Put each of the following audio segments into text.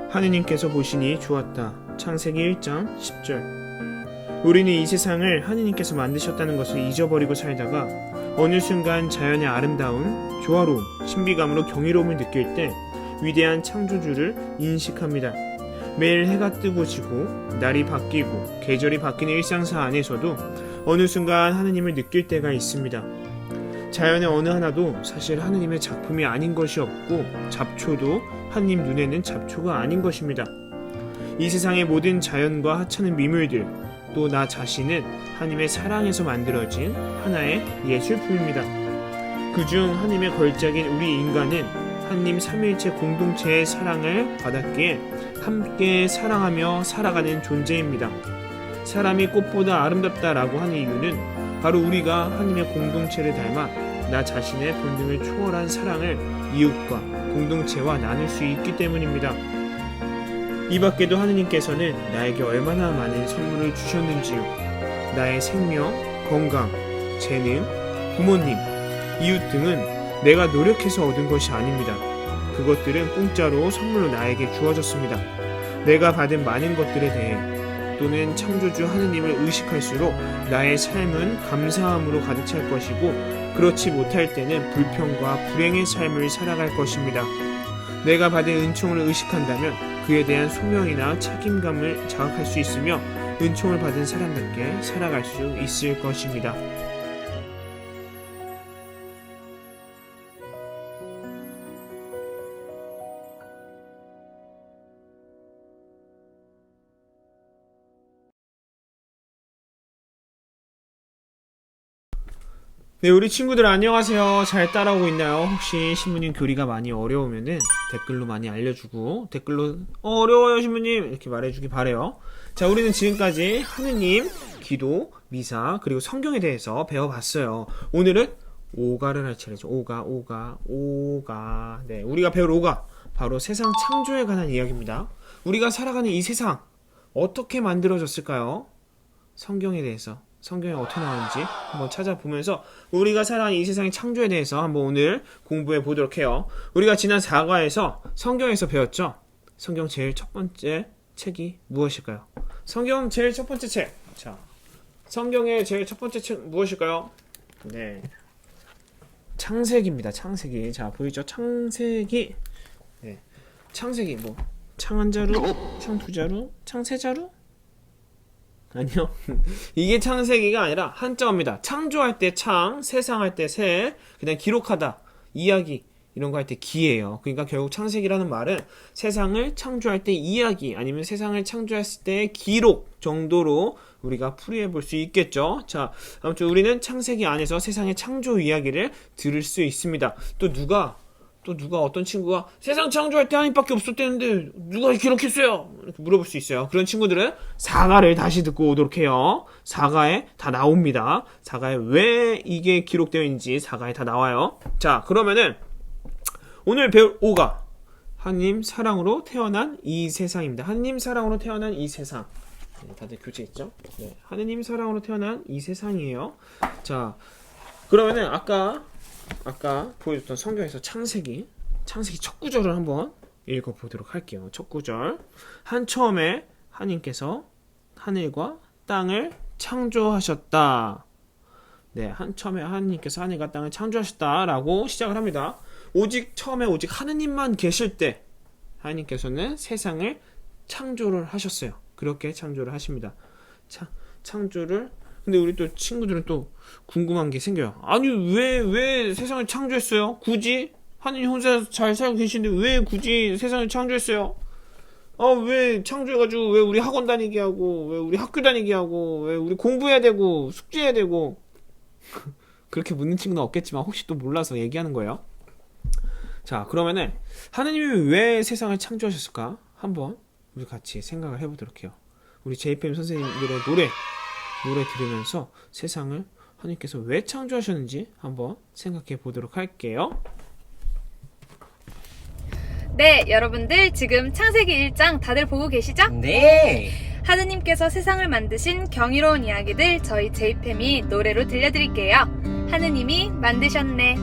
하느님께서 보시니 좋았다. 창세기 1장 10절. 우리는 이 세상을 하느님께서 만드셨다는 것을 잊어버리고 살다가 어느 순간 자연의 아름다움, 조화로움, 신비감으로 경이로움을 느낄 때 위대한 창조주를 인식합니다. 매일 해가 뜨고 지고 날이 바뀌고 계절이 바뀌는 일상사 안에서도 어느 순간 하느님을 느낄 때가 있습니다. 자연의 어느 하나도 사실 하느님의 작품이 아닌 것이 없고 잡초도 하느님 눈에는 잡초가 아닌 것입니다. 이 세상의 모든 자연과 하찮은 미물들, 또 나 자신은 하느님의 사랑에서 만들어진 하나의 예술품입니다. 그중 하느님의 걸작인 우리 인간은 하느님 삼위일체 공동체의 사랑을 받았기에 함께 사랑하며 살아가는 존재입니다. 사람이 꽃보다 아름답다라고 하는 이유는 바로 우리가 하느님의 공동체를 닮아 나 자신의 본능을 초월한 사랑을 이웃과 공동체와 나눌 수 있기 때문입니다. 이 밖에도 하느님께서는 나에게 얼마나 많은 선물을 주셨는지요. 나의 생명, 건강, 재능, 부모님, 이웃 등은 내가 노력해서 얻은 것이 아닙니다. 그것들은 공짜로 선물로 나에게 주어졌습니다. 내가 받은 많은 것들에 대해 또는 창조주 하느님을 의식할수록 나의 삶은 감사함으로 가득 찰 것이고, 그렇지 못할 때는 불평과 불행의 삶을 살아갈 것입니다. 내가 받은 은총을 의식한다면 그에 대한 소명이나 책임감을 자각할 수 있으며 은총을 받은 사람답게 살아갈 수 있을 것입니다. 네, 우리 친구들 안녕하세요. 잘 따라오고 있나요? 혹시 신부님 교리가 많이 어려우면은 댓글로 많이 알려주고, 댓글로 어려워요 신부님 이렇게 말해주기 바래요. 자, 우리는 지금까지 하느님, 기도, 미사, 그리고 성경에 대해서 배워봤어요. 오늘은 오가를 할 차례죠. 오가. 네, 우리가 배울 오가 바로 세상 창조에 관한 이야기입니다. 우리가 살아가는 이 세상 어떻게 만들어졌을까요? 성경에 대해서, 성경에 어떻게 나오는지 한번 찾아보면서 우리가 살아가는 이 세상의 창조에 대해서 한번 오늘 공부해 보도록 해요. 우리가 지난 4과에서 성경에서 배웠죠? 성경 제일 첫 번째 책이 무엇일까요? 성경 제일 첫 번째 책. 자, 성경의 제일 첫 번째 책 무엇일까요? 네, 창세기입니다. 창세기. 자, 보이죠? 창세기. 네, 창세기 뭐 창 한 자루, 창 두 자루, 창 세 자루? 아니요. 이게 창세기가 아니라 한자어입니다. 창조할 때 창, 세상할 때 세, 그다음 기록하다, 이야기 이런 거 할 때 기예요. 그러니까 결국 창세기라는 말은 세상을 창조할 때 이야기, 아니면 세상을 창조했을 때의 기록 정도로 우리가 풀이해 볼 수 있겠죠. 자, 아무튼 우리는 창세기 안에서 세상의 창조 이야기를 들을 수 있습니다. 또 누가 어떤 친구가 세상 창조할 때 하나님밖에 없었대는데 누가 기록했어요? 이렇게 물어볼 수 있어요. 그런 친구들은 사가를 다시 듣고 오도록 해요. 사가에 다 나옵니다. 사가에 왜 이게 기록되어 있는지 사가에 다 나와요. 자, 그러면은 오늘 배울 오가 하느님 사랑으로 태어난 이 세상입니다. 하느님 사랑으로 태어난 이 세상. 네, 다들 교재있죠? 네, 하느님 사랑으로 태어난 이 세상이에요. 자, 그러면은 아까 보여줬던 성경에서 창세기 첫 구절을 한번 읽어보도록 할게요. 첫 구절. 처음에 하나님께서 하늘과 땅을 창조하셨다. 네, 처음에 하나님께서 하늘과 땅을 창조하셨다라고 시작을 합니다. 처음에 오직 하느님만 계실 때 하나님께서는 세상을 창조를 하셨어요. 그렇게 창조를 하십니다. 창조를. 근데 우리 또 친구들은 또 궁금한 게 생겨요. 아니, 왜 세상을 창조했어요? 굳이? 하느님 혼자 잘 살고 계신데 왜 굳이 세상을 창조했어요? 왜 창조해가지고 왜 우리 학원 다니게 하고, 왜 우리 학교 다니게 하고, 왜 우리 공부해야 되고, 숙제해야 되고. 그렇게 묻는 친구는 없겠지만 혹시 또 몰라서 얘기하는 거예요. 자, 그러면은 하느님이 왜 세상을 창조하셨을까? 한번 우리 같이 생각을 해보도록 해요. 우리 JPM 선생님들의 노래 들으면서 세상을 하느님께서 왜 창조하셨는지 한번 생각해 보도록 할게요. 네, 여러분들 지금 창세기 1장 다들 보고 계시죠? 네. 하느님께서 세상을 만드신 경이로운 이야기들 저희 제이팸이 노래로 들려드릴게요. 하느님이 만드셨네.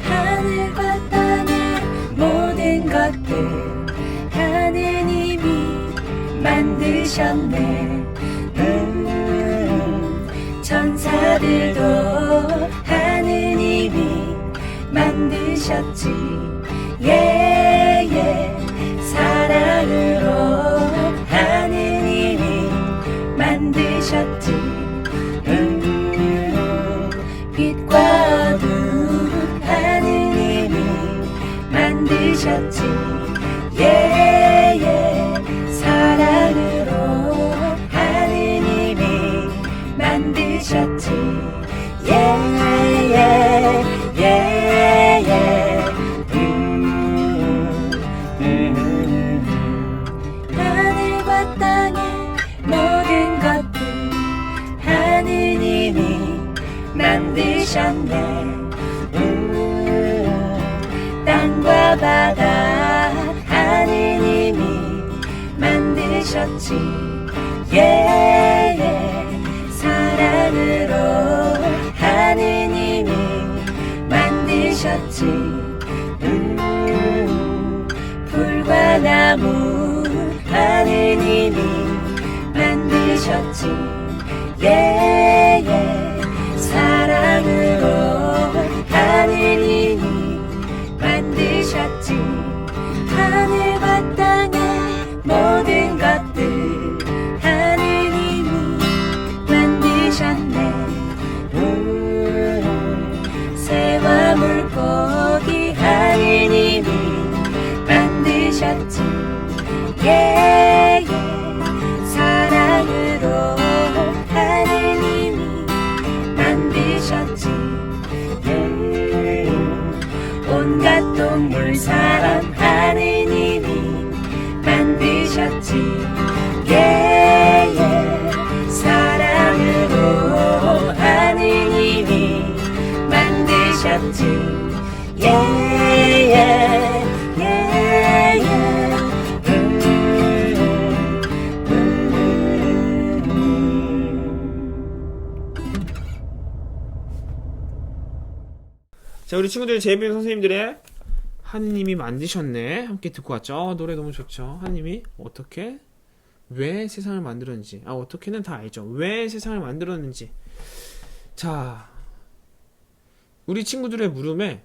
하늘과 땅의 모든 것들 하느님이 만드셨네. 천사들도 하느님이 만드셨지. 사랑으로 하느님이 만드셨지. 빛과 어둠 하느님이 만드셨지. 사랑으로 하느님이 만드셨지. 하늘과 땅의 모든 것들 하느님이 만드셨네. 땅과 바다 하느님이 만드셨지. 사랑으로 하느님이 만드셨지. 풀과 나무 하느님이 만드셨지. 사랑으로 하느님이 만드셨지. 하늘과 땅의 모든 것들 하느님이 만드셨네. 새와 물고기 하느님이 만드셨지. 사랑으로 하느님이 만드셨지. 온갖 동물 사람 하느님이 만드셨지. 사랑으로 하느님이 만드셨지. 자, 우리 친구들 제이비 선생님들의 하느님이 만드셨네 함께 듣고 왔죠. 노래 너무 좋죠. 하느님이 어떻게 왜 세상을 만들었는지, 어떻게는 다 알죠. 왜 세상을 만들었는지. 자, 우리 친구들의 물음에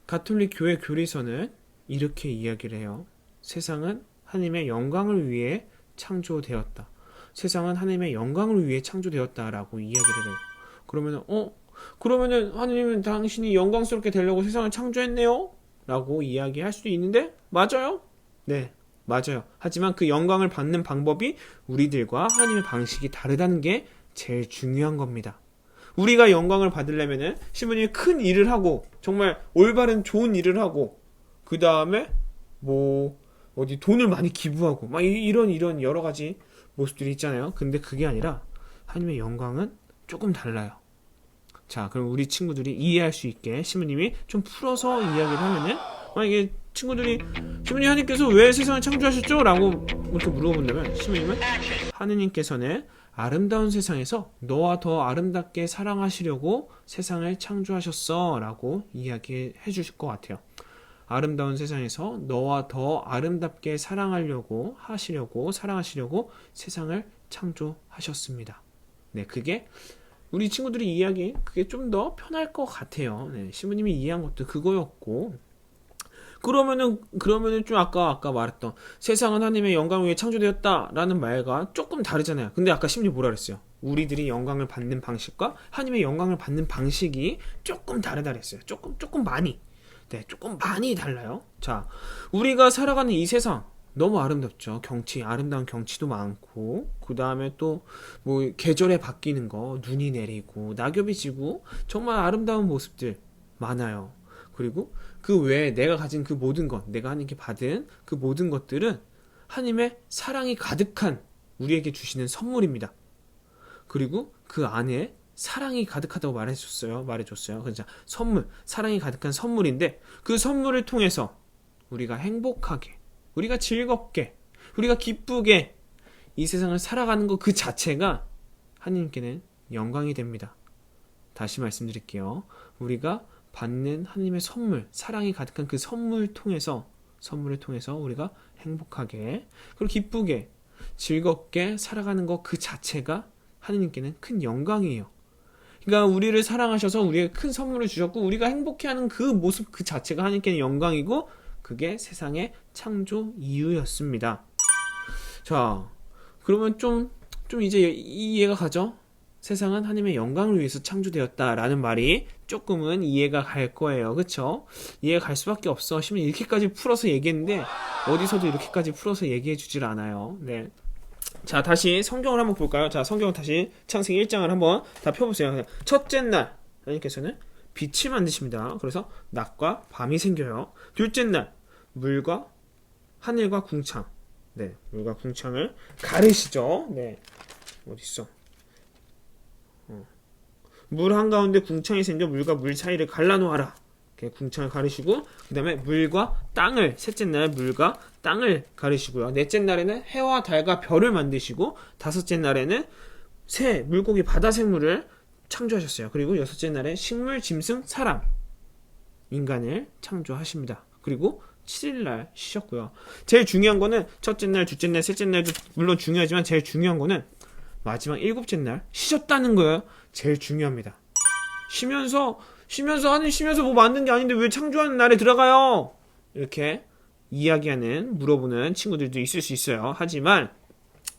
가톨릭 교회 교리서는 이렇게 이야기를 해요. 세상은 하나님의 영광을 위해 창조되었다. 세상은 하나님의 영광을 위해 창조되었다라고 이야기를 해요. 그러면은 하나님은 당신이 영광스럽게 되려고 세상을 창조했네요? 라고 이야기할 수도 있는데, 맞아요? 네, 맞아요. 하지만 그 영광을 받는 방법이 우리들과 하나님의 방식이 다르다는 게 제일 중요한 겁니다. 우리가 영광을 받으려면은 신부님이 큰 일을 하고 정말 올바른 좋은 일을 하고 그 다음에 어디 돈을 많이 기부하고 막 이런 여러 가지 모습들이 있잖아요. 근데 그게 아니라 하나님의 영광은 조금 달라요. 자, 그럼 우리 친구들이 이해할 수 있게 신부님이 좀 풀어서 이야기를 하면은, 만약에 친구들이 신부님 하나님께서 왜 세상을 창조하셨죠? 라고 이렇게 물어본다면 신부님은 하느님께서는 아름다운 세상에서 너와 더 아름답게 사랑하시려고 세상을 창조하셨어 라고 이야기해 주실 것 같아요. 아름다운 세상에서 너와 더 아름답게 사랑하시려고 세상을 창조하셨습니다. 네, 그게 우리 친구들이 이해하기 그게 좀 더 편할 것 같아요. 네, 신부님이 이해한 것도 그거였고, 그러면은 좀 아까 말했던 세상은 하나님의 영광을 위해 창조되었다라는 말과 조금 다르잖아요. 근데 아까 신부님이 뭐라 그랬어요? 우리들이 영광을 받는 방식과 하나님의 영광을 받는 방식이 조금 다르다 그랬어요. 조금 많이. 네, 조금 많이 달라요. 자, 우리가 살아가는 이 세상 너무 아름답죠. 아름다운 경치도 많고, 그 다음에 또 계절에 바뀌는 거, 눈이 내리고 낙엽이 지고 정말 아름다운 모습들 많아요. 그리고 그 외에 내가 가진 그 모든 것, 내가 하나님께 받은 그 모든 것들은 하나님의 사랑이 가득한 우리에게 주시는 선물입니다. 그리고 그 안에 사랑이 가득하다고 말해줬어요. 그러니까 선물, 사랑이 가득한 선물인데 그 선물을 통해서 우리가 행복하게, 우리가 즐겁게, 우리가 기쁘게 이 세상을 살아가는 것 그 자체가 하나님께는 영광이 됩니다. 다시 말씀드릴게요. 우리가 받는 하나님의 선물, 사랑이 가득한 그 선물을 통해서 우리가 행복하게, 그리고 기쁘게, 즐겁게 살아가는 것 그 자체가 하나님께는 큰 영광이에요. 그러니까 우리를 사랑하셔서 우리에게 큰 선물을 주셨고 우리가 행복해하는 그 모습 그 자체가 하나님께는 영광이고 그게 세상의 창조 이유였습니다. 자, 그러면 좀 이제 이해가 가죠? 세상은 하나님의 영광을 위해서 창조되었다라는 말이 조금은 이해가 갈 거예요. 그쵸? 이해가 갈 수밖에 없어. 심지어 이렇게까지 풀어서 얘기했는데 어디서도 이렇게까지 풀어서 얘기해 주질 않아요. 네. 자, 다시 성경을 한번 볼까요? 자, 성경을 다시 창세기 1장을 한번 다 펴보세요. 첫째 날 하나님께서는 빛을 만드십니다. 그래서 낮과 밤이 생겨요. 둘째 날 물과 하늘과 궁창, 네, 물과 궁창을 가르시죠. 네, 어딨어? 물 한가운데 궁창이 생겨 물과 물 사이를 갈라놓아라. 이렇게 궁창을 가르시고 그 다음에 물과 땅을, 셋째 날 물과 땅을 가르시고요. 넷째 날에는 해와 달과 별을 만드시고 다섯째 날에는 새, 물고기, 바다 생물을 창조하셨어요. 그리고 여섯째 날에 식물, 짐승, 사람, 인간을 창조하십니다. 그리고 7일날 쉬셨고요. 제일 중요한 거는 첫째 날, 둘째 날, 셋째 날도 물론 중요하지만 제일 중요한 거는 마지막 일곱째 날 쉬셨다는 거예요. 제일 중요합니다. 쉬면서 뭐 만든 게 아닌데 왜 창조하는 날에 들어가요? 이렇게 이야기하는, 물어보는 친구들도 있을 수 있어요. 하지만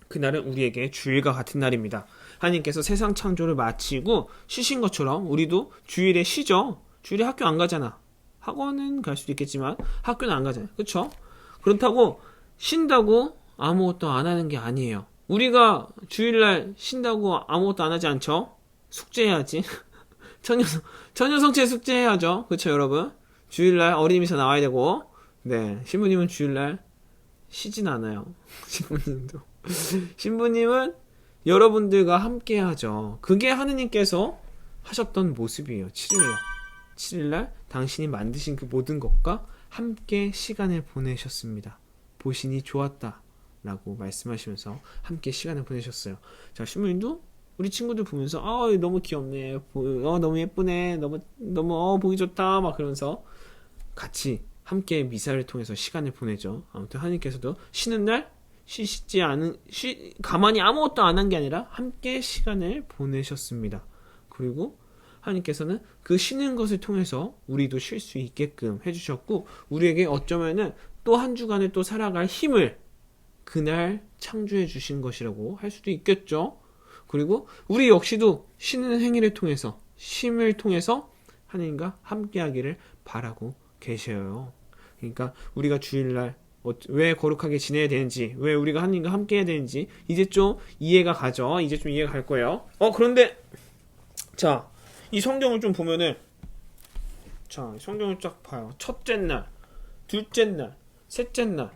그날은 우리에게 주일과 같은 날입니다. 하나님께서 세상 창조를 마치고 쉬신 것처럼 우리도 주일에 쉬죠. 주일에 학교 안 가잖아. 학원은 갈 수도 있겠지만 학교는 안 가잖아요. 그렇죠? 그렇다고 쉰다고 아무것도 안 하는 게 아니에요. 우리가 주일날 쉰다고 아무것도 안 하지 않죠? 숙제해야지. 처녀성체 숙제해야죠. 그렇죠, 여러분? 주일날 어린이미사 나와야 되고, 네, 신부님은 주일날 쉬진 않아요. 신부님은 여러분들과 함께 하죠. 그게 하느님께서 하셨던 모습이에요. 7일날 당신이 만드신 그 모든 것과 함께 시간을 보내셨습니다. 보시니 좋았다 라고 말씀하시면서 함께 시간을 보내셨어요. 자, 신부님도 우리 친구들 보면서 너무 귀엽네, 너무 예쁘네, 너무 보기 좋다 막 그러면서 같이 함께 미사를 통해서 시간을 보내죠. 아무튼 하나님께서도 쉬는 날 가만히 아무것도 안 한 게 아니라 함께 시간을 보내셨습니다. 그리고 하나님께서는 그 쉬는 것을 통해서 우리도 쉴 수 있게끔 해주셨고 우리에게 어쩌면은 또 한 주간을 또 살아갈 힘을 그날 창조해 주신 것이라고 할 수도 있겠죠. 그리고 우리 역시도 쉬는 행위를 통해서, 쉼을 통해서 하나님과 함께하기를 바라고 계셔요. 그러니까 우리가 주일날 왜 거룩하게 지내야 되는지, 왜 우리가 하나님과 함께해야 되는지 이제 좀 이해가 가죠. 이제 좀 이해가 갈 거예요. 그런데 자, 이 성경을 좀 보면은, 자, 성경을 쫙 봐요. 첫째 날, 둘째 날, 셋째 날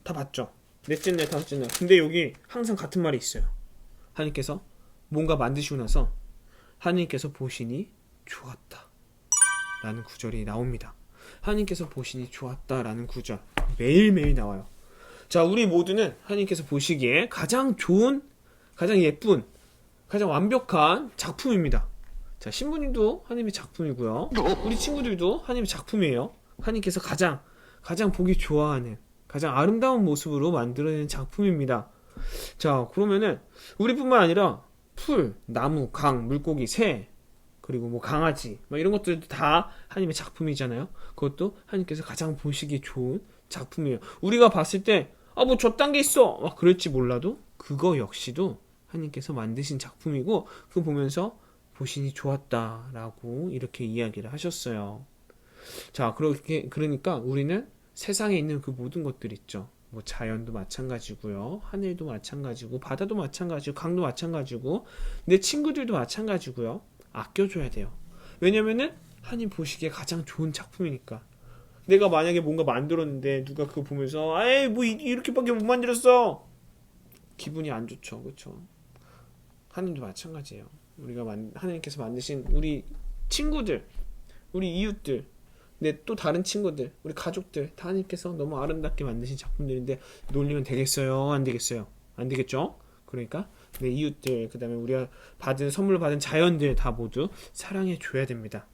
다 봤죠. 넷째 날, 다섯째 날. 근데 여기 항상 같은 말이 있어요. 하나님께서 뭔가 만드시고 나서 하나님께서 보시니 좋았다 라는 구절이 나옵니다. 하나님께서 보시니 좋았다 라는 구절 매일매일 나와요. 자, 우리 모두는 하나님께서 보시기에 가장 좋은, 가장 예쁜, 가장 완벽한 작품입니다. 자, 신부님도 하나님의 작품이고요. 우리 친구들도 하나님의 작품이에요. 하나님께서 가장 보기 좋아하는, 가장 아름다운 모습으로 만들어낸 작품입니다. 자, 그러면은 우리뿐만 아니라 풀, 나무, 강, 물고기, 새, 그리고 뭐 강아지, 막 이런 것들도 다 하나님의 작품이잖아요. 그것도 하나님께서 가장 보시기 좋은 작품이에요. 우리가 봤을 때 뭐 저딴 게 있어 막 그럴지 몰라도 그거 역시도 하나님께서 만드신 작품이고 그거 보면서 보시니 좋았다라고 이렇게 이야기를 하셨어요. 자, 그러니까 우리는 세상에 있는 그 모든 것들 있죠. 뭐 자연도 마찬가지고요, 하늘도 마찬가지고, 바다도 마찬가지고, 강도 마찬가지고, 내 친구들도 마찬가지고요. 아껴줘야 돼요. 왜냐면은 하나님 보시기에 가장 좋은 작품이니까. 내가 만약에 뭔가 만들었는데 누가 그거 보면서 에이 뭐 이렇게밖에 못 만들었어, 기분이 안 좋죠. 그렇죠? 하나님도 마찬가지예요. 하나님께서 만드신 우리 친구들, 우리 이웃들, 근데 또 다른 친구들, 우리 가족들 다 하나님께서 너무 아름답게 만드신 작품들인데 놀리면 되겠어요? 안 되겠어요? 안 되겠죠? 그러니까 내 이웃들, 그 다음에 우리가 선물 받은 자연들 다 모두 사랑해 줘야 됩니다.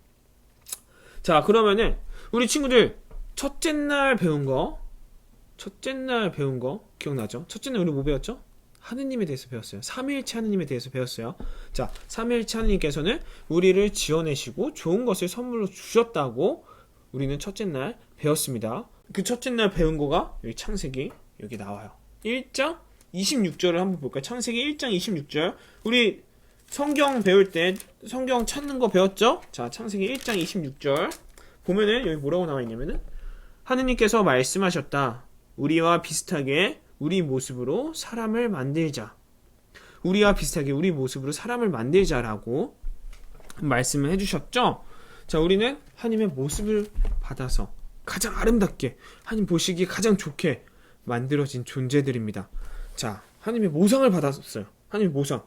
자, 그러면은 우리 친구들 첫째 날 배운 거 기억나죠? 첫째 날 우리 뭐 배웠죠? 하느님에 대해서 배웠어요. 삼위일체 하느님에 대해서 배웠어요. 자, 삼위일체 하느님께서는 우리를 지어내시고 좋은 것을 선물로 주셨다고 우리는 첫째 날 배웠습니다. 그 첫째 날 배운 거가 여기 창세기 여기 나와요. 1장 26절을 한번 볼까요? 창세기 1장 26절. 우리 성경 배울 때 성경 찾는 거 배웠죠? 자, 창세기 1장 26절 보면은 여기 뭐라고 나와 있냐면은 하느님께서 말씀하셨다. 우리와 비슷하게 우리 모습으로 사람을 만들자. 우리와 비슷하게 우리 모습으로 사람을 만들자라고 말씀을 해주셨죠? 자, 우리는 하나님의 모습을 받아서 가장 아름답게, 하나님 보시기에 가장 좋게 만들어진 존재들입니다. 자, 하나님의 모상을 받았어요. 하나님의 모상,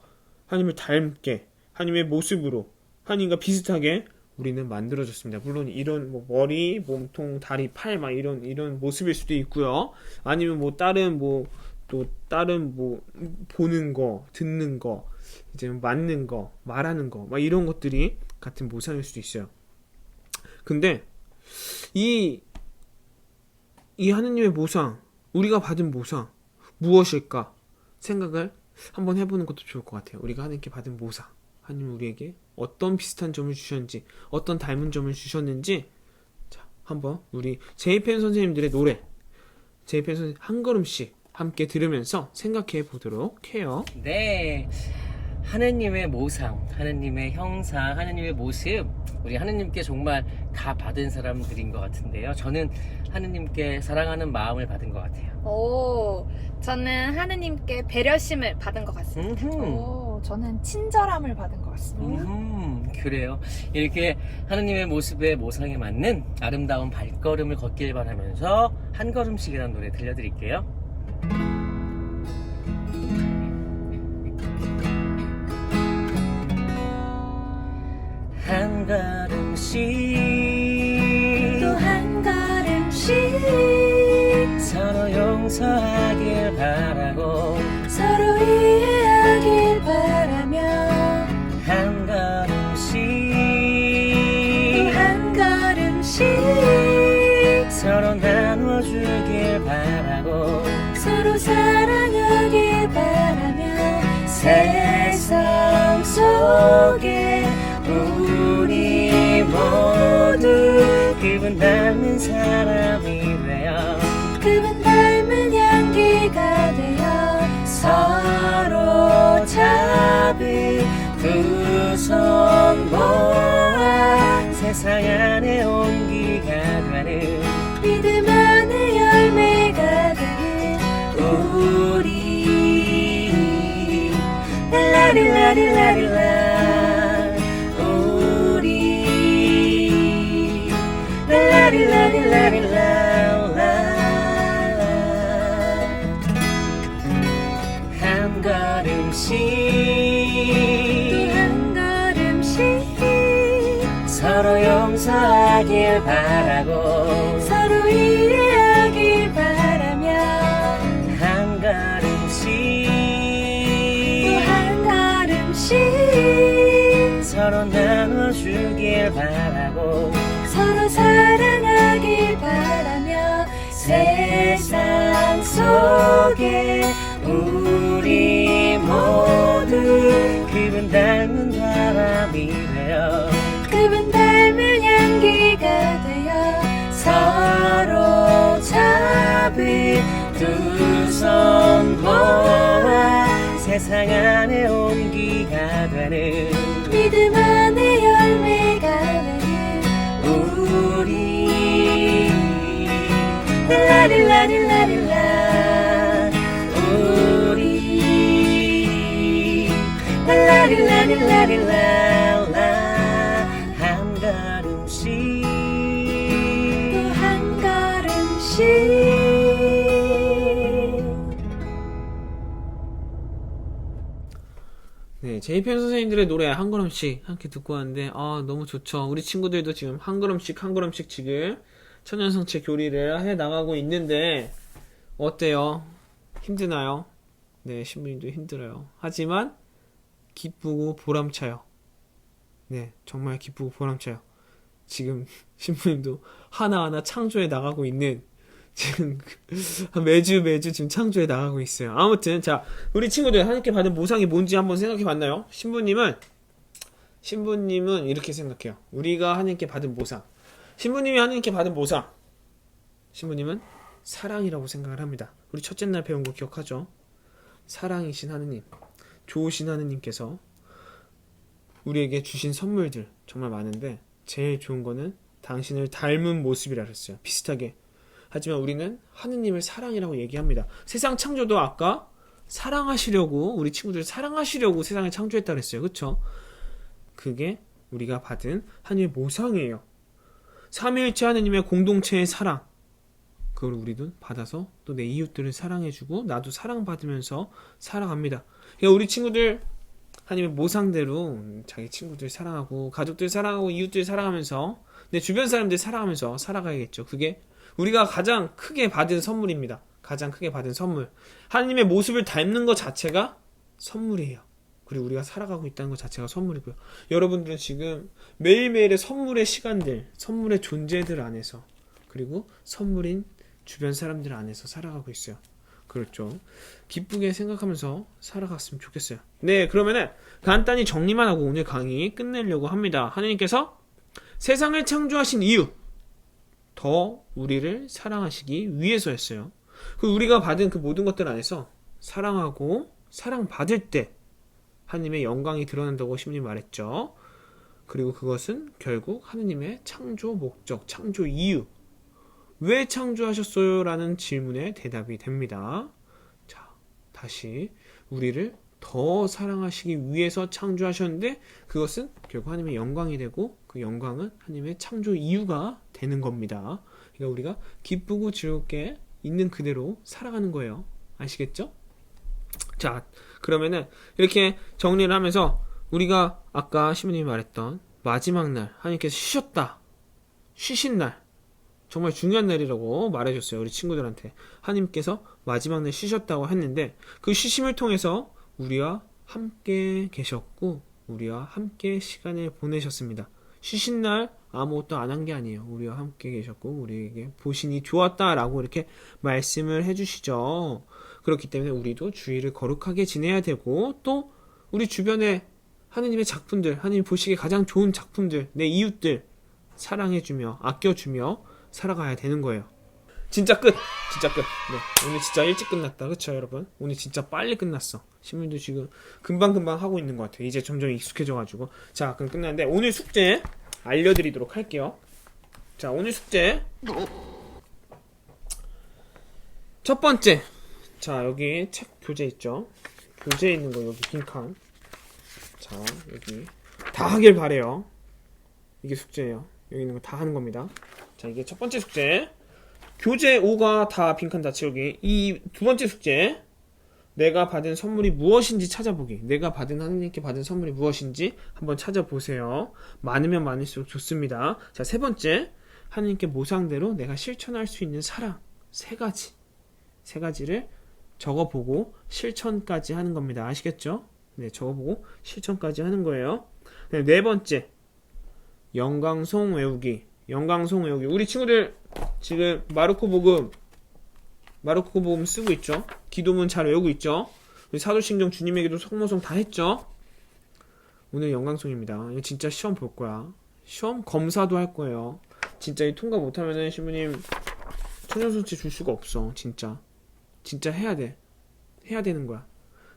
하나님을 닮게, 하나님의 모습으로, 하나님과 비슷하게 우리는 만들어졌습니다. 물론 이런 뭐 머리, 몸통, 다리, 팔 막 이런 모습일 수도 있고요. 아니면 뭐 다른 보는 거, 듣는 거, 이제 맞는 거, 말하는 거, 막 이런 것들이 같은 모상일 수도 있어요. 근데 이 하느님의 모상, 우리가 받은 모상 무엇일까 생각을 한번 해보는 것도 좋을 것 같아요. 우리가 하나님께 받은 모상, 하나님 우리에게 어떤 비슷한 점을 주셨는지, 어떤 닮은 점을 주셨는지, 자, 한번 우리 제이펜 선생님들의 노래, 제이펜 선생님 한 걸음씩 함께 들으면서 생각해 보도록 해요. 네, 하느님의 모상, 하느님의 형상, 하느님의 모습, 우리 하느님께 정말 다 받은 사람들인 것 같은데요. 저는 하느님께 사랑하는 마음을 받은 것 같아요. 오, 저는 하느님께 배려심을 받은 것 같습니다. 오, 저는 친절함을 받은 것 같습니다. 그래요. 이렇게 하느님의 모습의 모상에 맞는 아름다운 발걸음을 걷길 바라면서 한 걸음씩이라는 노래 들려드릴게요. 한 걸음씩 또 한 걸음씩 서로 용서하길 바라고 서로 이해하길 바라며 한 걸음씩 또 한 걸음씩 서로 나눠주길 바라고 서로 사랑하길 바라며 세상 속에 우리 모두 그분 닮은 사람이 되어 그분 닮은 향기가 되어 서로 잡은 두 손 모아 세상 안에 온기가 되는 믿음 안에 열매가 되는 우리 랄라리라리라리라 우리 랄라리라리라리라 한 걸음씩 또 한 걸음씩 서로 용서하길 바라고 서로 이해하길 바라며 한 걸음씩 또 한 걸음씩 서로 나눠주길 바라고 서로 사랑하길 바라며 세상 속에 우리 모두 그분 닮은 바람이 되어 그분 닮은 향기가 되어 서로 잡은 두 손 모아 세상 안에 온기가 되는 믿음 안에 열매가 되는 우리 랄라리라리라리라 우리 랄라리라리라리라 한 걸음씩 또 한 네, 제이펜 선생님들의 노래 한 걸음씩 함께 듣고 왔는데 너무 좋죠. 우리 친구들도 지금 한 걸음씩 한 걸음씩 지금 천연성체 교리를 해 나가고 있는데 어때요? 힘드나요? 네, 신부님도 힘들어요. 하지만 기쁘고 보람차요. 네, 정말 기쁘고 보람차요. 지금 신부님도 하나하나 창조해 나가고 있는 지금 매주 지금 창조해 나가고 있어요. 아무튼 자, 우리 친구들 하나님께 받은 보상이 뭔지 한번 생각해 봤나요? 신부님은 이렇게 생각해요. 우리가 하나님께 받은 보상, 신부님이 하나님께 받은 보상, 신부님은 사랑이라고 생각을 합니다. 우리 첫째 날 배운 거 기억하죠? 사랑이신 하느님, 좋으신 하느님께서 우리에게 주신 선물들 정말 많은데 제일 좋은 거는 당신을 닮은 모습이라 그랬어요. 비슷하게. 하지만 우리는 하느님을 사랑이라고 얘기합니다. 세상 창조도 아까 사랑하시려고, 우리 친구들 사랑하시려고 세상을 창조했다 그랬어요. 그쵸? 그게 우리가 받은 하나님의 모상이에요. 삼위일체 하느님의 공동체의 사랑, 그걸 우리도 받아서 또 내 이웃들을 사랑해주고 나도 사랑받으면서 살아갑니다. 그러니까 우리 친구들 하나님의 모상대로 자기 친구들 사랑하고 가족들 사랑하고 이웃들 사랑하면서 내 주변 사람들 사랑하면서 살아가야겠죠. 그게 우리가 가장 크게 받은 선물입니다. 가장 크게 받은 선물. 하나님의 모습을 닮는 것 자체가 선물이에요. 그리고 우리가 살아가고 있다는 것 자체가 선물이고요. 여러분들은 지금 매일매일의 선물의 시간들, 선물의 존재들 안에서, 그리고 선물인 주변 사람들 안에서 살아가고 있어요. 그렇죠. 기쁘게 생각하면서 살아갔으면 좋겠어요. 네, 그러면은 간단히 정리만 하고 오늘 강의 끝내려고 합니다. 하나님께서 세상을 창조하신 이유, 더 우리를 사랑하시기 위해서였어요. 그 우리가 받은 그 모든 것들 안에서 사랑하고 사랑받을 때 하나님의 영광이 드러난다고 신부님 말했죠. 그리고 그것은 결국 하나님의 창조 목적, 창조 이유, 왜 창조하셨어요? 라는 질문에 대답이 됩니다. 자, 다시 우리를 더 사랑하시기 위해서 창조하셨는데 그것은 결국 하나님의 영광이 되고 그 영광은 하나님의 창조 이유가 되는 겁니다. 그러니까 우리가 기쁘고 즐겁게 있는 그대로 살아가는 거예요. 아시겠죠? 자, 그러면은 이렇게 정리를 하면서 우리가 아까 신부님이 말했던 마지막 날 하나님께서 쉬셨다, 쉬신 날, 정말 중요한 날이라고 말해줬어요. 우리 친구들한테 하나님께서 마지막 날 쉬셨다고 했는데 그 쉬심을 통해서 우리와 함께 계셨고 우리와 함께 시간을 보내셨습니다. 쉬신 날 아무것도 안 한 게 아니에요. 우리와 함께 계셨고 우리에게 보시니 좋았다라고 이렇게 말씀을 해주시죠. 그렇기 때문에 우리도 주의를 거룩하게 지내야 되고 또 우리 주변에 하느님의 작품들, 하느님 보시기에 가장 좋은 작품들, 내 이웃들 사랑해주며 아껴주며 살아가야 되는 거예요. 진짜 끝! 진짜 끝! 네, 오늘 진짜 일찍 끝났다. 그쵸 여러분? 오늘 진짜 빨리 끝났어. 신문도 지금 금방금방 하고 있는 것 같아요. 이제 점점 익숙해져가지고. 자, 그럼 끝났는데 오늘 숙제 알려드리도록 할게요. 자, 오늘 숙제 첫 번째, 자 여기 책 교재 있죠? 교재 있는 거 여기 빈칸, 자 여기 다 하길 바래요. 이게 숙제예요. 여기 있는 거 다 하는 겁니다. 자, 이게 첫 번째 숙제. 교재 5가 다 빈칸 다 채우기. 이 두 번째 숙제. 내가 받은 선물이 무엇인지 찾아보기. 내가 받은 하느님께 받은 선물이 무엇인지 한번 찾아보세요. 많으면 많을수록 좋습니다. 자, 세 번째. 하느님께 모상대로 내가 실천할 수 있는 사랑. 세 가지를 적어보고 실천까지 하는 겁니다. 아시겠죠? 네, 적어보고 실천까지 하는 거예요. 네 번째. 영광송 외우기. 우리 친구들 지금 마르코 복음 쓰고 있죠? 기도문 잘 외우고 있죠? 우리 사도신경 주님에게도 성모성 다 했죠? 오늘 영광송입니다. 이거 진짜 시험 볼 거야. 시험 검사도 할 거예요. 진짜 이 통과 못하면은 신부님 천연소치 줄 수가 없어. 진짜 해야 되는 거야.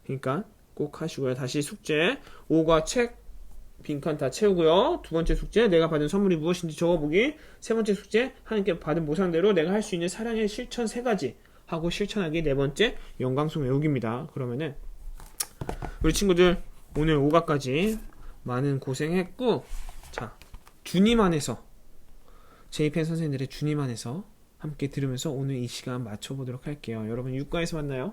그러니까 꼭 하시고요. 다시 숙제 5과 책 빈칸 다 채우고요. 두 번째 숙제, 내가 받은 선물이 무엇인지 적어보기. 세 번째 숙제, 하나님께 받은 보상대로 내가 할 수 있는 사랑의 실천 3가지 하고 실천하기. 네 번째, 영광송 외우기입니다. 그러면은 우리 친구들 오늘 5가까지 많은 고생했고, 자, 주님 안에서, 제이펜 선생님들의 주님 안에서 함께 들으면서 오늘 이 시간 맞춰보도록 할게요. 여러분 6과에서 만나요.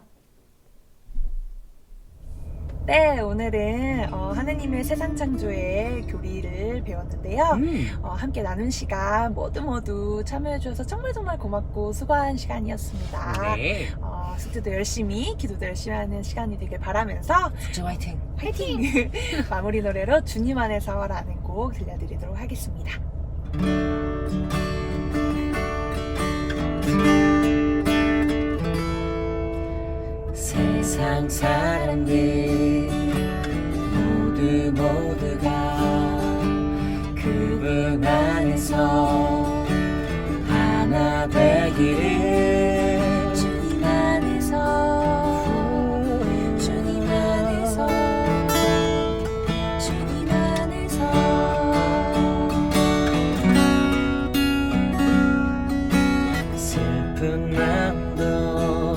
네, 오늘은 하느님의 세상 창조의 교리를 배웠는데요. 함께 나눈 시간 모두 참여해주셔서 정말 고맙고 수고한 시간이었습니다. 네. 숙제도 열심히, 기도도 열심히 하는 시간이 되길 바라면서 숙제 화이팅! 화이팅! 마무리 노래로 주님 안에서라는 곡 들려드리도록 하겠습니다. 세상 사람들 모두가 그분 안에서 하나 되기를 주님 안에서 주님 안에서 주님 안에서 슬픈 마음도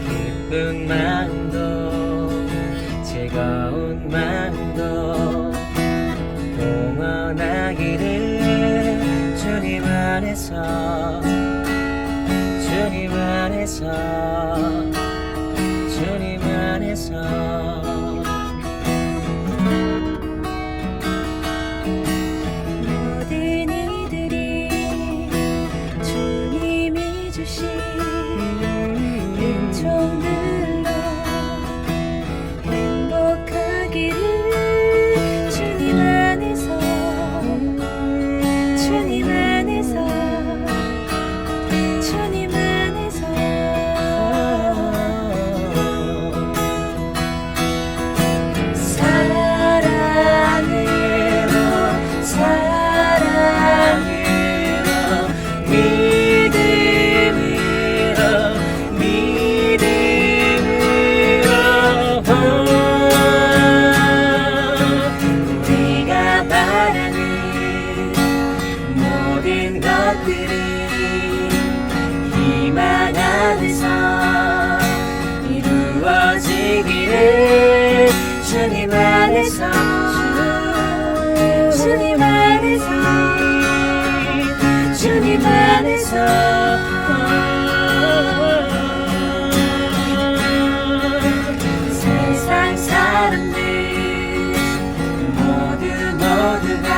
기쁜 마음도 즐거운 마음도 동원하기를 주님 안에서 주님 안에서 주님 안에서 모든 이들이 주님이 주신 은총들로 행복하기를 주님 안에서 주님 안에서 주님 안에서 사랑으로 믿음으로 우리가 바라는 모든 것들이 희망 안에서 이루어지기를 주님 안에서 주님 안에서 주님 안에서 세상 사람들 모두가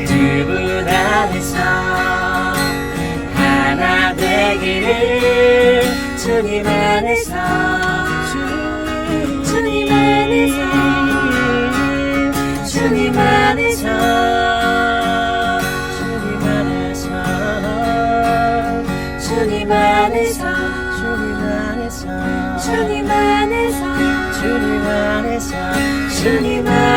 그분 안에서 하나 되기를 주님 안에서 주님 안에서 주님 안에서 주님 안에서 주님 안에서 주님 안에서 주님 안에서 주님 안에서